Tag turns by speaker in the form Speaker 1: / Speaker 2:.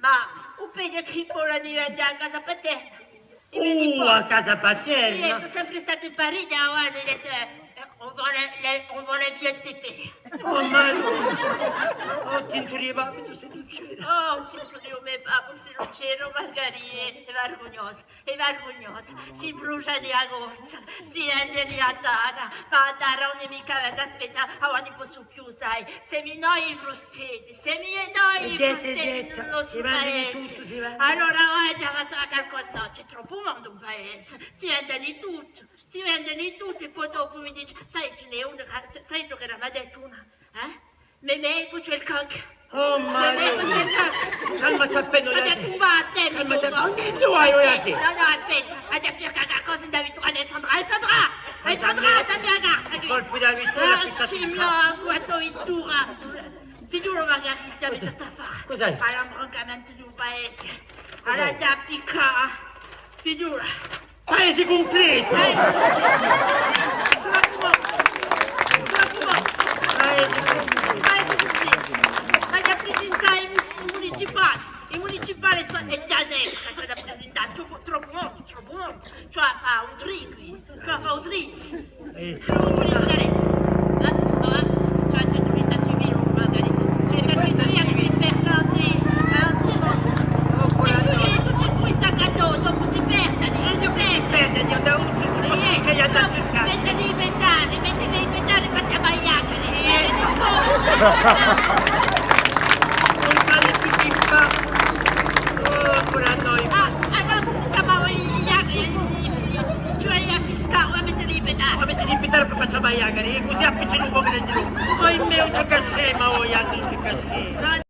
Speaker 1: Ma un peggio che ora ne vende a casa paterna.
Speaker 2: A casa paterna?
Speaker 1: Io sono sempre stata in Parigi, guarda, ho detto, on vend la vieille pépé.
Speaker 2: Oh, ma tinturiva, tu sei lucero.
Speaker 1: Oh, io me babbo, se lucero, Margarina, è vergognosa. Si brucia lì a goccia, si vende lì a Tara, ma a Tara non è mica veda, aspetta, a ogni posso più, sai, se mi noi i frustetti, non lo so paese. Allora, guarda, faccio qualcosa, no, c'è troppo mondo in paese, si vende lì tutto, e poi dopo mi dice, sai, ce n'è una, sai, che era, mi ha detto una, Memè, faccio il coq.
Speaker 2: Oh, Mario! Calmati appena,
Speaker 1: ha detto un vattene,
Speaker 2: calmati appena. Tu hai ora te.
Speaker 1: No, aspetta, adesso qualcosa da vittoria, Alessandra, dammi la carta.
Speaker 2: Colpi da vittoria,
Speaker 1: Ah, signor, quanto vittoria. Figliolo Margherita, ti avete sta fare.
Speaker 2: Cos'hai?
Speaker 1: All'ambroncamento di un paese, alla già picca. Figliolo.
Speaker 2: Paese completo! I municipali sono già sempre da presentare, troppo mondo, cioè fa un triplo,